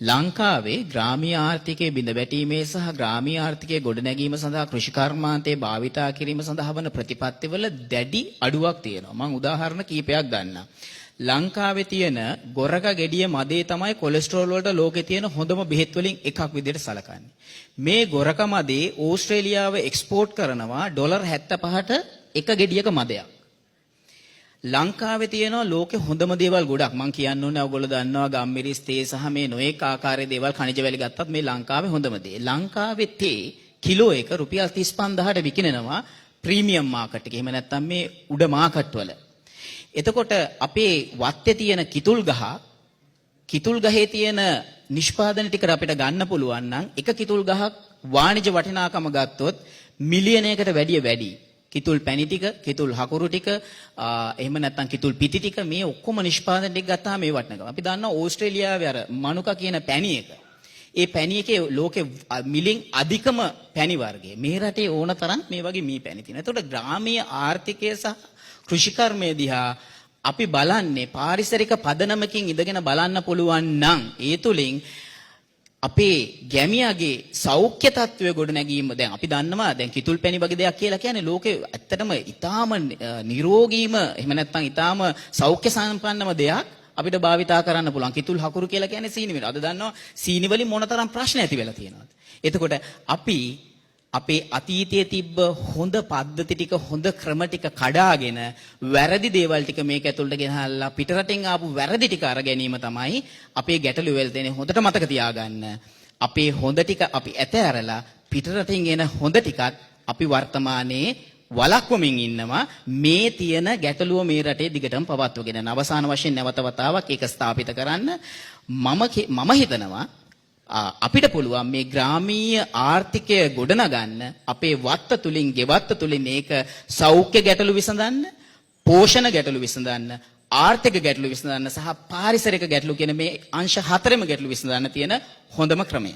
ලංකාවේ ග්‍රාමීය ආර්ථිකයේ බිඳ වැටීමේ සහ ග්‍රාමීය ආර්ථිකයේ ගොඩනැගීම සඳහා කෘෂි කර්මාන්තයේ භාවිතා කිරීම සඳහා වන ප්‍රතිපත්තිවල දැඩි අඩුවක් තියෙනවා. මම උදාහරණ කීපයක් ගන්නම්. ලංකාවේ තියෙන ගොරක ගෙඩිය මදේ තමයි කොලෙස්ටරෝල් වලට ලෝකේ තියෙන හොඳම බෙහෙත් වලින් එකක් විදිහට සලකන්නේ. මේ ගොරක මදේ ඕස්ට්‍රේලියාව එක්ස්පෝර්ට් කරනවා ඩොලර් 75ට එක ගෙඩියක මදයක්. ලංකාවේ තියෙනවා ලෝකේ හොඳම දේවල් ගොඩක්. මම කියන්න ඕනේ ඔයගොල්ලෝ දන්නවා ගම්මිරිස් තේ සහ මේ නොඑක ආකාරයේ දේවල් khනිජ වැලි ගත්තත් මේ ලංකාවේ හොඳම දේ. ලංකාවේ තේ කිලෝ එක රුපියල් 35000ට විකිනෙනවා ප්‍රීමියම් මාකට් එකේ. එහෙම නැත්නම් මේ උඩ මාකට් වල. එතකොට අපේ වත්තේ තියෙන කිතුල් ගහේ තියෙන නිෂ්පාදන ටික අපිට ගන්න පුළුවන් නම් එක කිතුල් ගහක් වාණිජ වටිනාකම ගත්තොත් මිලියනයකට වැඩි. කිතුල් පැණි ටික, කිතුල් හකුරු ටික, එහෙම නැත්නම් කිතුල් පිටි ටික මේ ඔක්කොම නිෂ්පාදන ටික ගත්තාම මේ වටිනකම. අපි දන්නවා ඕස්ට්‍රේලියාවේ අර මනුකා කියන පැණි එක. ඒ පැණි එකේ ලෝකේ මිලින් අධිකම පැණි වර්ගය. මේ රටේ ඕන තරම් මේ වගේ මී පැණි තියෙනවා. එතකොට ග්‍රාමීය ආර්ථිකය සහ කෘෂිකර්මය දිහා අපි බලන්නේ පාරිසරික පදනමකින් ඉඳගෙන බලන්න පුළුවන් නම් ඒ තුලින් අපේ ගැමියාගේ සෞඛ්‍ය තත්ත්වය ගොඩනැගීම දැන් අපි දන්නවා දැන් කිතුල් පැණි වගේ දෙයක් කියලා කියන්නේ ලෝකේ ඇත්තටම ඊටාම නිරෝගීම එහෙම නැත්නම් ඊටාම සෞඛ්‍ය සම්පන්නම දෙයක් අපිට භාවිතා කරන්න පුළුවන්. කිතුල් හකුරු කියලා කියන්නේ සීනි වල. අද දන්නවා සීනි වලින් මොනතරම් ප්‍රශ්න ඇති වෙලා තියෙනවද. එතකොට අපි අපේ අතීතයේ තිබ්බ හොඳ පද්ධති ටික හොඳ ක්‍රම ටික කඩාගෙන වැරදි දේවල් ටික මේක ඇතුළට ගෙනහල්ලා පිටරටින් ආපු වැරදි ටික අර ගැනීම තමයි අපේ ගැටලු වෙල තියෙන්නේ. හොඳට මතක තියාගන්න. අපේ හොඳ ටික අපි ඇතෑරලා පිටරටින් එන හොඳ ටිකත් අපි වර්තමානයේ වළක්වමින් ඉන්නවා. මේ තියෙන ගැටලුව මේ රටේ දිගටම පවත්වගෙන අවසාන වශයෙන් නැවත වතාවක් ඒක ස්ථාපිත කරන්න මම හිතනවා අපිට පුළුවන් මේ ග්‍රාමීය ආර්ථිකය ගොඩනගන්න අපේ වත්ත තුලින් ගෙවත්ත තුලින් මේක සෞඛ්‍ය ගැටලු විසඳන්න, පෝෂණ ගැටලු විසඳන්න, ආර්ථික ගැටලු විසඳන්න සහ පාරිසරික ගැටලු කියන මේ අංශ හතරෙම ගැටලු විසඳන්න තියෙන හොඳම ක්‍රමය.